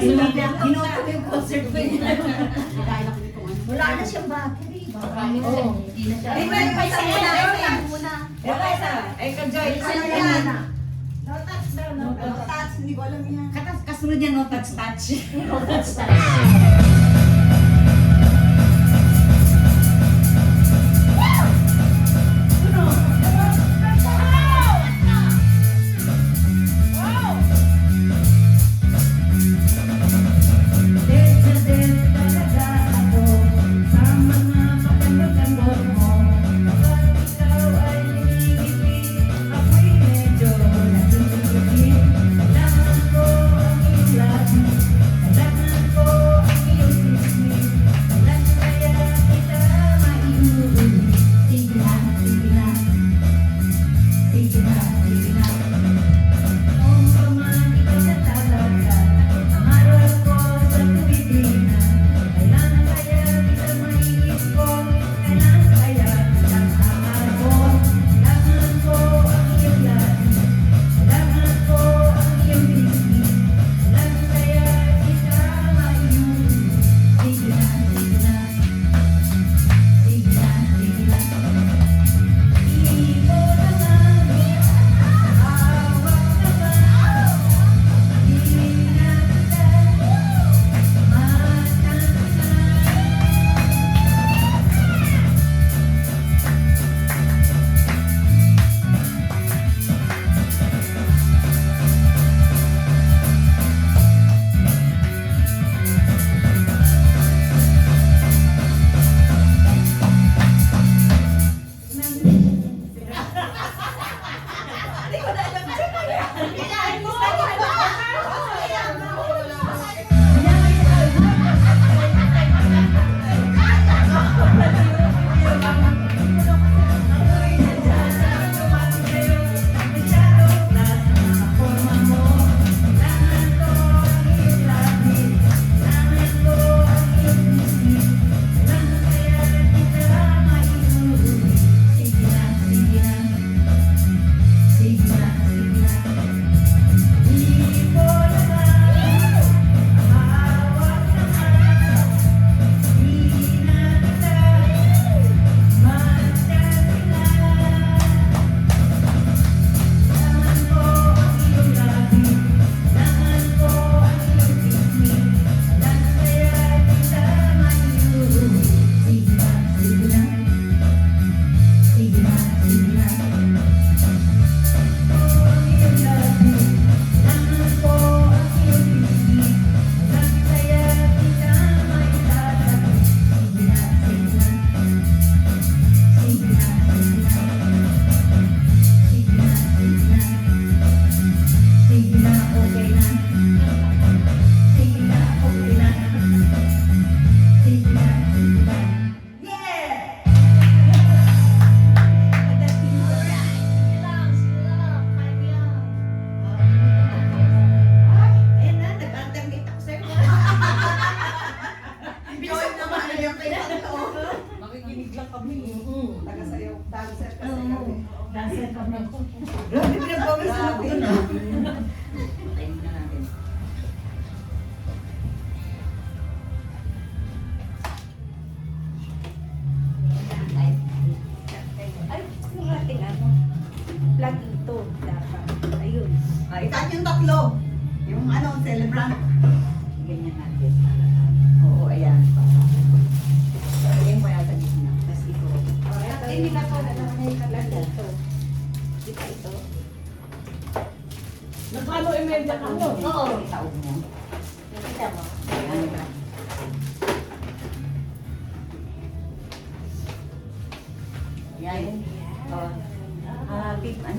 Ginoto ko yung concert ko niya. Wala na siyang battery. Oo. Hindi na siya. Ay, may isa muna. Wala isa. Ay, ka-joy. Isa na yan. No touch daw, no touch. Hindi ko alam yan. Kasunod niya, no touch. No touch.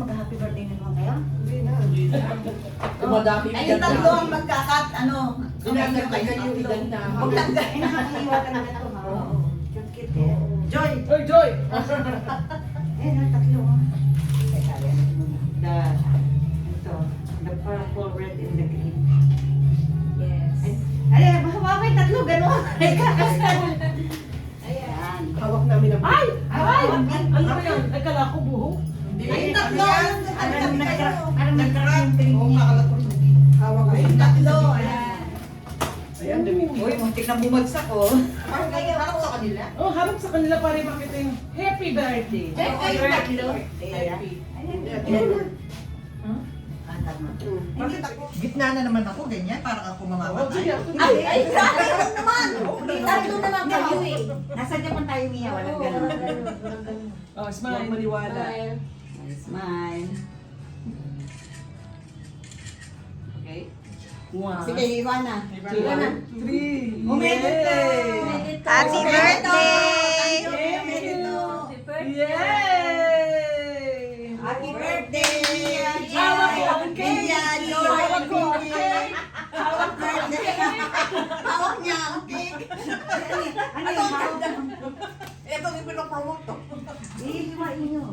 Mag-happy birthday na naman kayo? Madami Ay, yung tatlo ang magkakat, Ginagay kayo iganda. Huwag lang gawin. Nakakaliwatan na ito. Cute eh. Joy! Hoy, Joy! Ang tatlo. Teka, yan muna. The purple, red, and the green. Yes. Ay, mahawa ko yung tatlo, gano'n. Ayan. Hawak namin ang... Ay! Ano ba yan? Ay, kala ko buhok. Ay, yung tatlo. Parang nagkaroon yung Oo, makalat ko. Hawak Ay, kayo. yung tatlo. Ayan. bumagsak ko. Parang harap sa kanila? Oh, harap sa kanila para makita yung happy birthday. Happy birthday. Happy. Bakit ako? Gitna na naman ako, ganyan. Parang ako Oh, mamamatay. sige, ako. Ay, tatlo naman. Tatlo naman kayo eh. Nasa Japan tayo, Mia. Walang ganun. Oh, smile. Maniwala. Smile. Okay. One. Sige, Ivana. Ivana. 3. Medito. Happy birthday! Yay! Happy birthday, Mia! Hawak ko ang cake. Mia, Hawak ko ang cake. Hawak birthday. Hawak niya ang cake. Ano yung hawak? Ito yung pinapromote to. Iiwain nyo.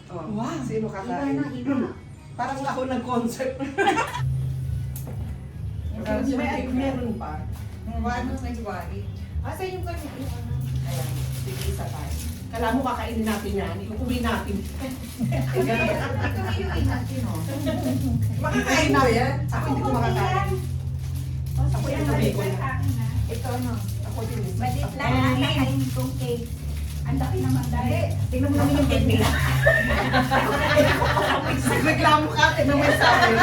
Wow. Sino Iba kakain? na, iba. Parang ako nag-concert. Meron pa. Ano na iwari? Asa yung kanya? Ayan. Sige, isa pa. Kala mo kakainin natin yan. Ikukuwi natin. Ito natin, oh. Makakain na yan. Ako hindi ko makakain. Ako yan, Sabi ko na. ito no. Ako din. Badit lang ang nakain kong cake. Ang laki naman dahil. Tingnan mo naman yung cake nila. Reklamo ka. Tignan mo yung sa akin.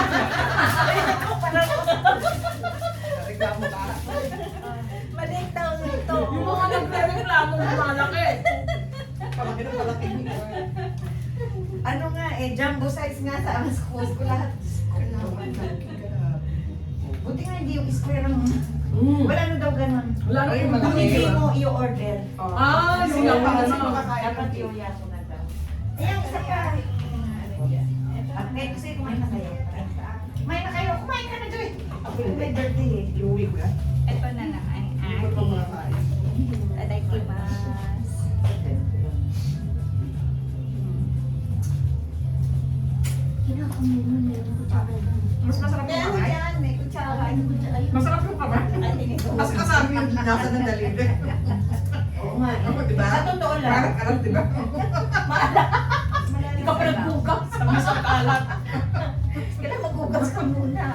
Reklamo ka. Maliit daw ito. Yung mga nagre-reklamo malaki. Palaki ng palaki. Ano nga eh, jumbo size nga sa schools ko lahat. Buti nga hindi yung square ang... Wala na daw ganun. Wala na Ay, yung malaki. Kung hindi mo i-order. Ah, Yung sila pa mga ano. makakain. Dapat i-order na daw. Ayan, isa pa. At ngayon kasi kumain na kayo. Kumain na kayo. Kumain ka na doon. Ako yung may birthday eh. Iuwi ko yan. Ito na lang ang Hindi ko pa aking. makakain. Itadakimasu. Kinakamuha na yung kutsara. Mas masarap yung Meron kamay. yan, may kutsara. Masarap yung kamay. Kasi kasama yung nasa ng daliri. Oo nga. Ako, diba? Sa totoo lang. Parang alam, diba? Hindi ka pa nagbugas. Sabi sa kalat. Kailangan magbugas ka muna.